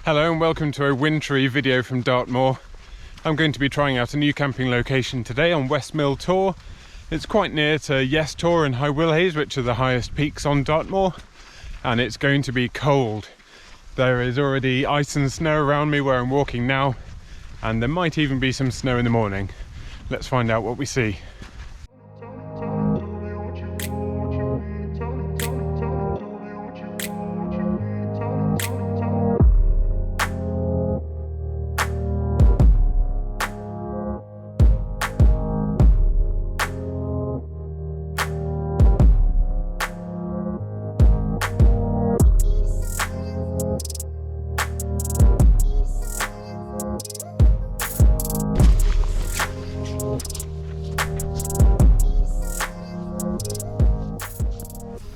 Hello and welcome to a wintry video from Dartmoor. I'm going to be trying out a new camping location today on West Mill Tor. It's quite near to Yes Tor and High Willhays, which are the highest peaks on Dartmoor, and it's going to be cold. There is already ice and snow around me where I'm walking now, and there might even be some snow in the morning. Let's find out what we see.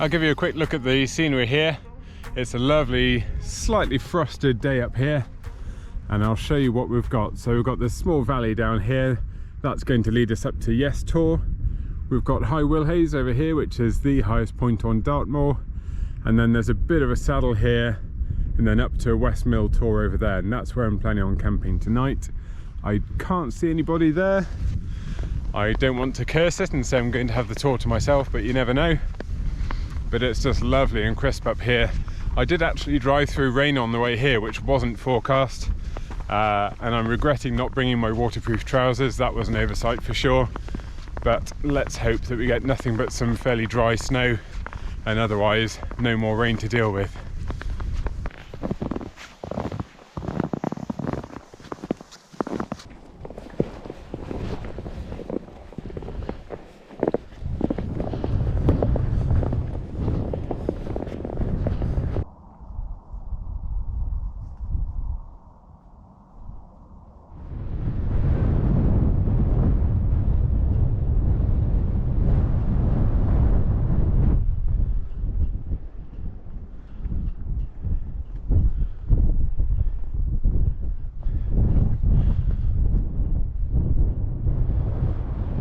I'll give you a quick look at the scenery here. It's a lovely, slightly frosted day up here, and I'll show you what we've got. So we've got this small valley down here, that's going to lead us up to Yes Tor. We've got High Willhays over here, which is the highest point on Dartmoor, and then there's a bit of a saddle here, and then up to West Mill Tor over there, and that's where I'm planning on camping tonight. I can't see anybody there. I don't want to curse it and say I'm going to have the tour to myself, but you never know. But it's just lovely and crisp up here. I did actually drive through rain on the way here, which wasn't forecast, and I'm regretting not bringing my waterproof trousers. That was an oversight for sure, but let's hope that we get nothing but some fairly dry snow, and otherwise no more rain to deal with.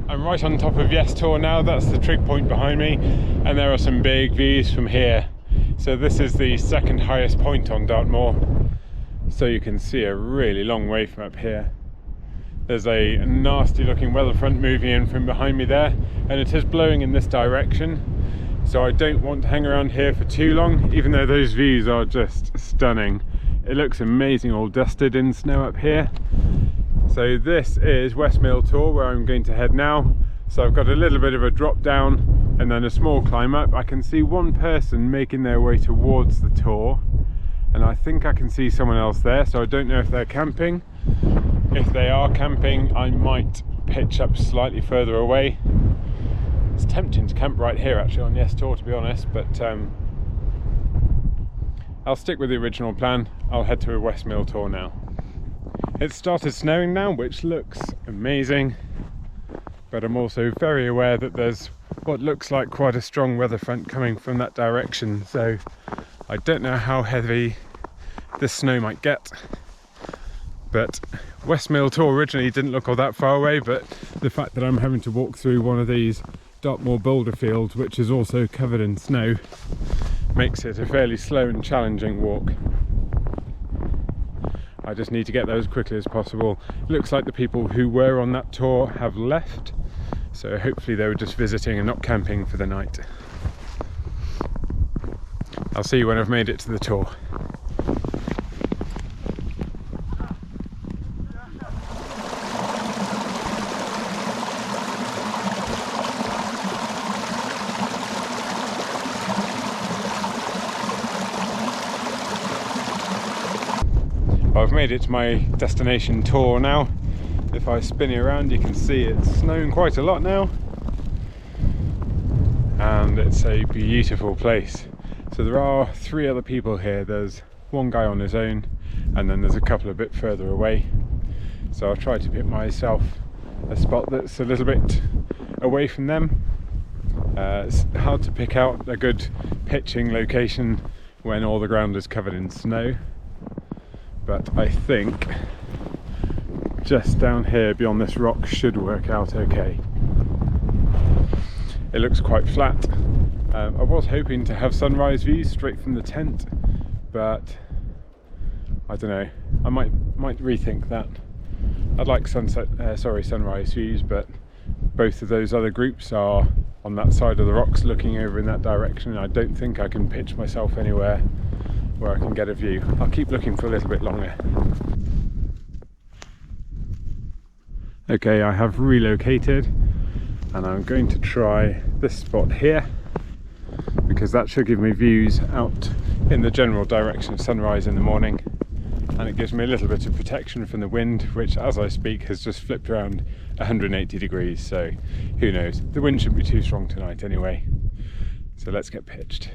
I'm right on top of Yes Tor now. That's the trig point behind me, and there are some big views from here. So this is the second highest point on Dartmoor, so you can see a really long way from up here. There's a nasty looking weather front moving in from behind me there, and it is blowing in this direction, so I don't want to hang around here for too long, even though those views are just stunning. It looks amazing, all dusted in snow up here. So this is West Mill Tor, where I'm going to head now. So I've got a little bit of a drop down and then a small climb up. I can see one person making their way towards the Tor, and I think I can see someone else there, so I don't know if they're camping. If they are camping, I might pitch up slightly further away. It's tempting to camp right here actually on Yes Tor, to be honest, but I'll stick with the original plan. I'll head to a West Mill Tor now. It started snowing now, which looks amazing, but I'm also very aware that there's what looks like quite a strong weather front coming from that direction, so I don't know how heavy this snow might get. But West Mill Tor originally didn't look all that far away, but the fact that I'm having to walk through one of these Dartmoor boulder fields, which is also covered in snow, makes it a fairly slow and challenging walk. I just need to get there as quickly as possible. It looks like the people who were on that tour have left, so hopefully they were just visiting and not camping for the night. I'll see you when I've made it to the tour. I've made it to my destination Tor now. If I spin it around, you can see it's snowing quite a lot now, and it's a beautiful place. So there are 3 other people here. There's one guy on his own, and then there's a couple a bit further away. So I've tried to pick myself a spot that's a little bit away from them. It's hard to pick out a good pitching location when all the ground is covered in snow, but I think just down here beyond this rock should work out okay. It looks quite flat. I was hoping to have sunrise views straight from the tent, but I don't know, I might rethink that. I'd like sunrise views, but both of those other groups are on that side of the rocks looking over in that direction. I don't think I can pitch myself anywhere where I can get a view. I'll keep looking for a little bit longer. Okay, I have relocated and I'm going to try this spot here because that should give me views out in the general direction of sunrise in the morning, and it gives me a little bit of protection from the wind, which as I speak has just flipped around 180 degrees, so who knows, the wind shouldn't be too strong tonight anyway. So let's get pitched.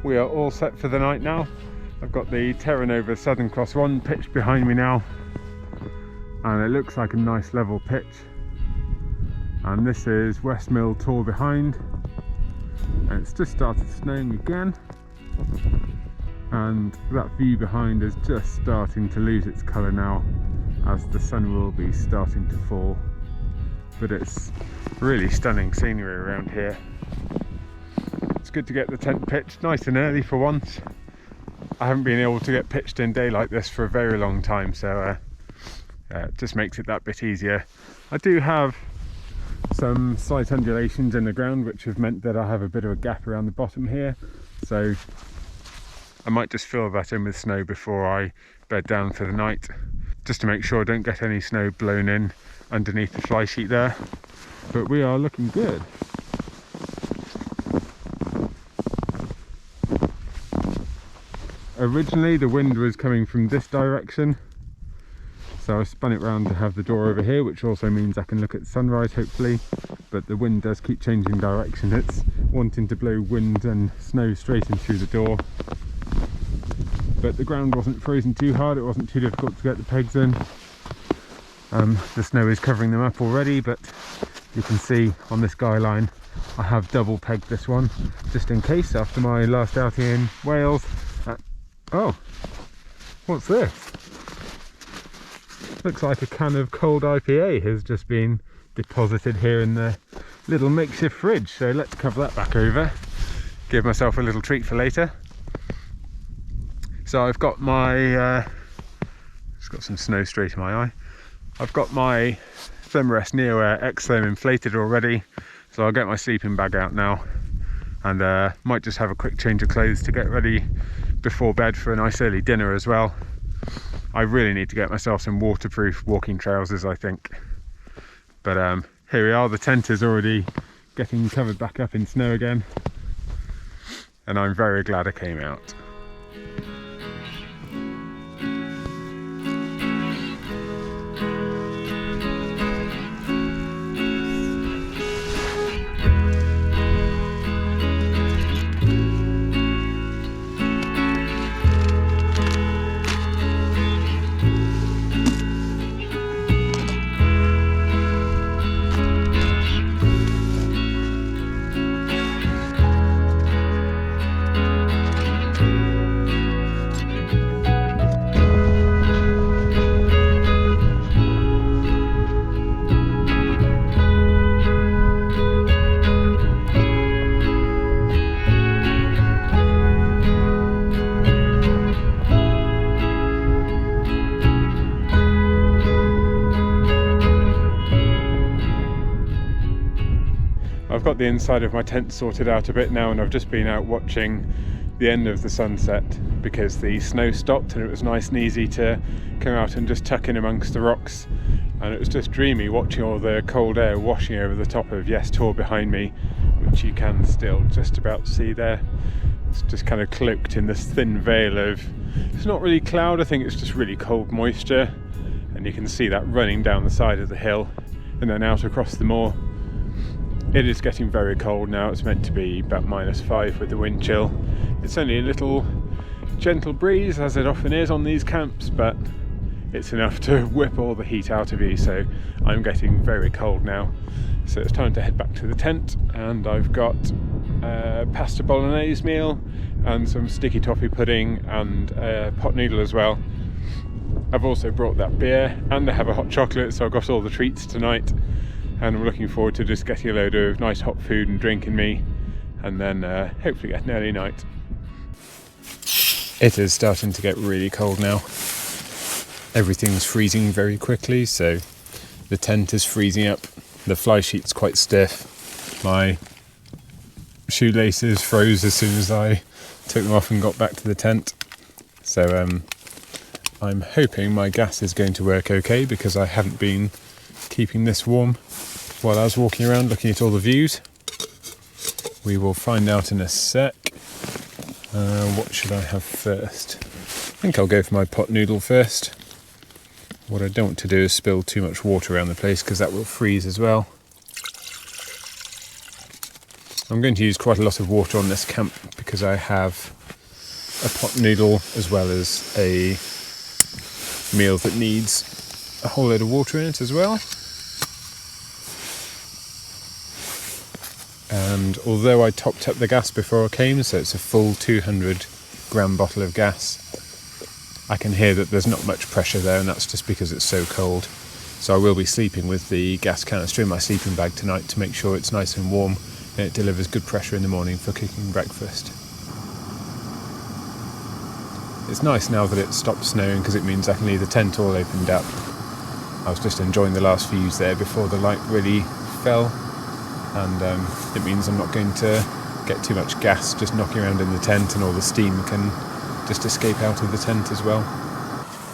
We are all set for the night now. I've got the Terra Nova Southern Cross 1 pitched behind me now, and it looks like a nice level pitch. And this is West Mill Tor behind, and it's just started snowing again, and that view behind is just starting to lose its colour now as the sun will be starting to fall. But it's really stunning scenery around here. It's good to get the tent pitched nice and early for once. I haven't been able to get pitched in day like this for a very long time, so it just makes it that bit easier. I do have some slight undulations in the ground, which have meant that I have a bit of a gap around the bottom here, so I might just fill that in with snow before I bed down for the night, just to make sure I don't get any snow blown in underneath the fly sheet there. But we are looking good. Originally the wind was coming from this direction, so I spun it round to have the door over here, which also means I can look at sunrise hopefully, but the wind does keep changing direction. It's wanting to blow wind and snow straight in through the door, but the ground wasn't frozen too hard, it wasn't too difficult to get the pegs in. The snow is covering them up already, but you can see on this guy line I have double pegged this one just in case after my last outing in Wales. Oh, what's this? Looks like a can of cold IPA has just been deposited here in the little makeshift fridge, so let's cover that back over, give myself a little treat for later. So I've got my just got some snow straight in my eye. I've got my Flimrest Neo Air X-Foam inflated already, so I'll get my sleeping bag out now and might just have a quick change of clothes to get ready before bed for a nice early dinner as well. I really need to get myself some waterproof walking trousers, I think. But here we are, the tent is already getting covered back up in snow again, and I'm very glad I came out. I've got the inside of my tent sorted out a bit now, and I've just been out watching the end of the sunset because the snow stopped and it was nice and easy to come out and just tuck in amongst the rocks, and it was just dreamy watching all the cold air washing over the top of Yes Tor behind me, which you can still just about see there. It's just kind of cloaked in this thin veil of It's not really cloud, I think it's just really cold moisture, and you can see that running down the side of the hill and then out across the moor. It is getting very cold now. It's meant to be about -5 with the wind chill. It's only a little gentle breeze, as it often is on these camps, but it's enough to whip all the heat out of you, so I'm getting very cold now. So it's time to head back to the tent, and I've got pasta bolognese meal and some sticky toffee pudding and a pot noodle as well. I've also brought that beer, and I have a hot chocolate, so I've got all the treats tonight, and I'm looking forward to just getting a load of nice hot food and drink in me, and then hopefully get an early night. It is starting to get really cold now. Everything's freezing very quickly, so the tent is freezing up. The fly sheet's quite stiff. My shoelaces froze as soon as I took them off and got back to the tent. So I'm hoping my gas is going to work okay, because I haven't been keeping this warm while I was walking around looking at all the views. We will find out in a sec. What should I have first? I think I'll go for my pot noodle first. What I don't want to do is spill too much water around the place, because that will freeze as well. I'm going to use quite a lot of water on this camp, because I have a pot noodle as well as a meal that needs a whole load of water in it as well. And although I topped up the gas before I came, so it's a full 200 gram bottle of gas, I can hear that there's not much pressure there, and that's just because it's so cold. So I will be sleeping with the gas canister in my sleeping bag tonight to make sure it's nice and warm and it delivers good pressure in the morning for cooking breakfast. It's nice now that it stopped snowing, because it means I can leave the tent all opened up. I was just enjoying the last views there before the light really fell, and it means I'm not going to get too much gas just knocking around in the tent, and all the steam can just escape out of the tent as well.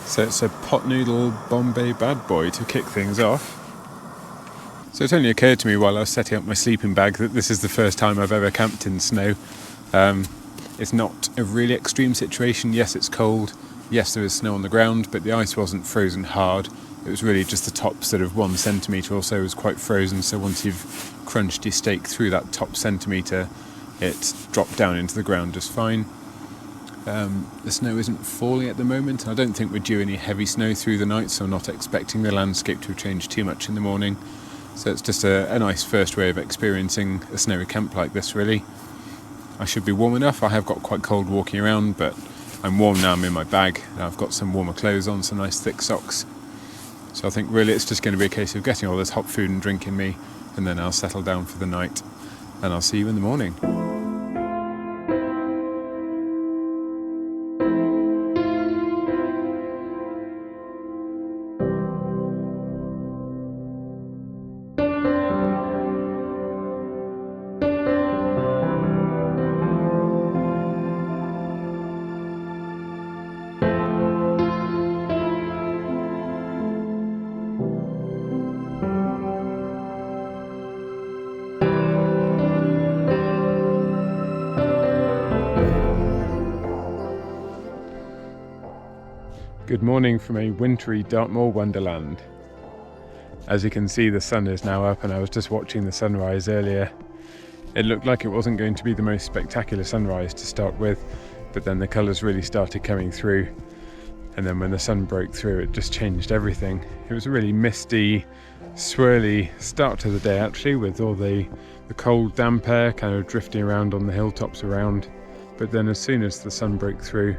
So it's a pot noodle Bombay bad boy to kick things off. So it only occurred to me while I was setting up my sleeping bag that this is the first time I've ever camped in snow. It's not a really extreme situation. Yes, it's cold. Yes, there is snow on the ground, but the ice wasn't frozen hard. It was really just the top sort of 1 centimetre or so was quite frozen, so once you've crunched your stake through that top centimetre, it dropped down into the ground just fine. The snow isn't falling at the moment. I don't think we're due any heavy snow through the night, so I'm not expecting the landscape to have changed too much in the morning. So it's just a nice first way of experiencing a snowy camp like this, really. I should be warm enough. I have got quite cold walking around, but I'm warm now. I'm in my bag, and I've got some warmer clothes on, some nice thick socks. So I think really it's just going to be a case of getting all this hot food and drink in me, and then I'll settle down for the night, and I'll see you in the morning. Good morning from a wintry Dartmoor wonderland. As you can see, the sun is now up, and I was just watching the sunrise earlier. It looked like it wasn't going to be the most spectacular sunrise to start with, but then the colours really started coming through, and then when the sun broke through, it just changed everything. It was a really misty, swirly start to the day actually, with all the cold damp air kind of drifting around on the hilltops around, but then as soon as the sun broke through,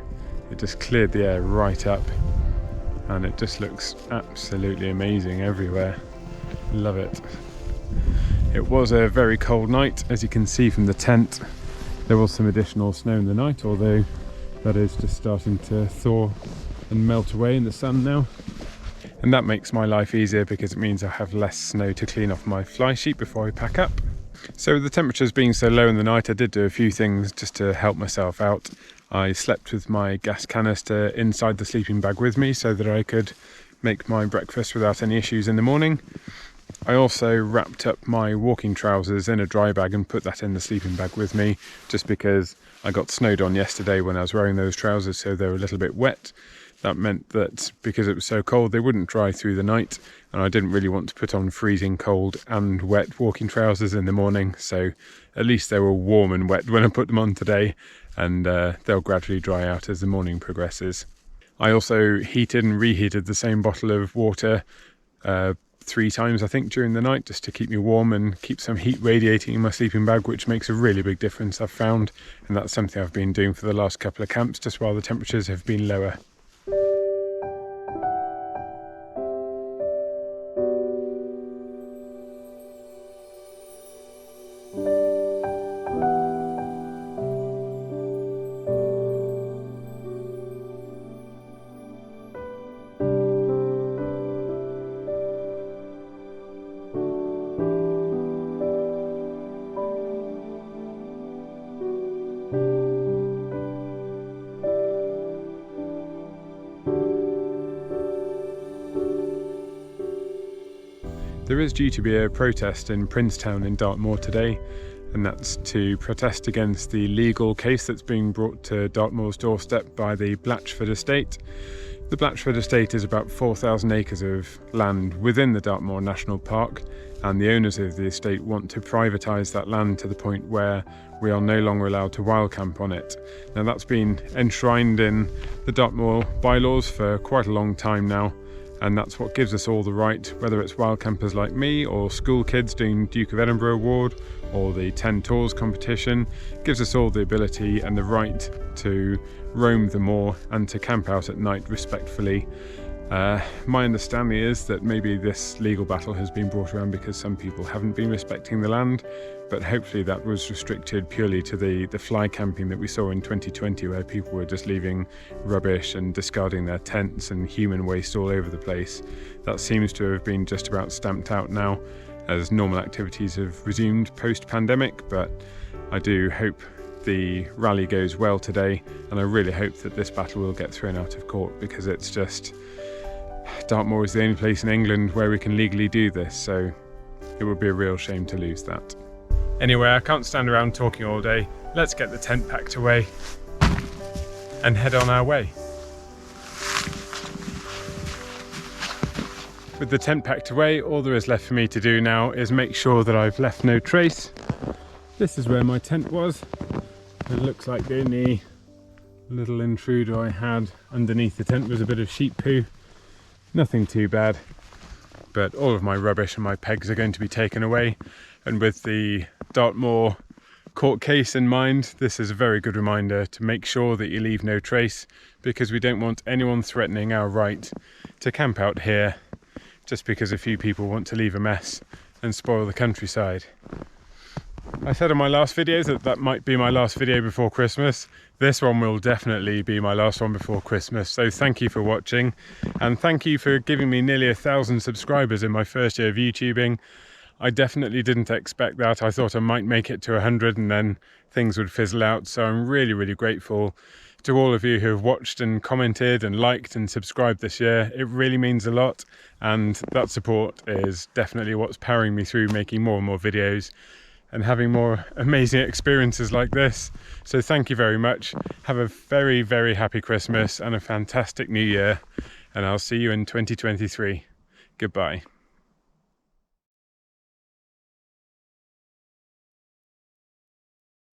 it just cleared the air right up, and it just looks absolutely amazing everywhere. Love it. It was a very cold night, as you can see from the tent. There was some additional snow in the night, although that is just starting to thaw and melt away in the sun now. And that makes my life easier, because it means I have less snow to clean off my fly sheet before I pack up. So with the temperatures being so low in the night, I did do a few things just to help myself out. I slept with my gas canister inside the sleeping bag with me, so that I could make my breakfast without any issues in the morning. I also wrapped up my walking trousers in a dry bag and put that in the sleeping bag with me, just because I got snowed on yesterday when I was wearing those trousers, so they were a little bit wet. That meant that because it was so cold, they wouldn't dry through the night, and I didn't really want to put on freezing cold and wet walking trousers in the morning, so at least they were warm and wet when I put them on today, and they'll gradually dry out as the morning progresses. I also heated and reheated the same bottle of water 3 times, I think, during the night, just to keep me warm and keep some heat radiating in my sleeping bag, which makes a really big difference, I've found, and that's something I've been doing for the last couple of camps, just while the temperatures have been lower. There is due to be a protest in Princetown in Dartmoor today, and that's to protest against the legal case that's being brought to Dartmoor's doorstep by the Blatchford estate. The Blatchford estate is about 4,000 acres of land within the Dartmoor National Park, and the owners of the estate want to privatise that land to the point where we are no longer allowed to wild camp on it. Now, that's been enshrined in the Dartmoor bylaws for quite a long time now, and that's what gives us all the right, whether it's wild campers like me or school kids doing Duke of Edinburgh Award or the 10 Tours competition, gives us all the ability and the right to roam the moor and to camp out at night respectfully. My understanding is that maybe this legal battle has been brought around because some people haven't been respecting the land, but hopefully that was restricted purely to the fly camping that we saw in 2020, where people were just leaving rubbish and discarding their tents and human waste all over the place. That seems to have been just about stamped out now, as normal activities have resumed post-pandemic, but I do hope the rally goes well today, and I really hope that this battle will get thrown out of court, because it's just... Dartmoor is the only place in England where we can legally do this, so it would be a real shame to lose that. Anyway, I can't stand around talking all day. Let's get the tent packed away and head on our way. With the tent packed away, all there is left for me to do now is make sure that I've left no trace. This is where my tent was. It looks like the only little intruder I had underneath the tent was a bit of sheep poo. Nothing too bad, but all of my rubbish and my pegs are going to be taken away, and with the Dartmoor court case in mind, this is a very good reminder to make sure that you leave no trace, because we don't want anyone threatening our right to camp out here just because a few people want to leave a mess and spoil the countryside. I said in my last video that might be my last video before Christmas. This one will definitely be my last one before Christmas, so thank you for watching, and thank you for giving me nearly 1,000 subscribers in my first year of YouTubing. I definitely didn't expect that. I thought I might make it to 100 and then things would fizzle out, so I'm really, really grateful to all of you who have watched and commented and liked and subscribed this year. It really means a lot, and that support is definitely what's powering me through making more and more videos and having more amazing experiences like this. So thank you very much. Have a very, very happy Christmas and a fantastic new year, and I'll see you in 2023. Goodbye.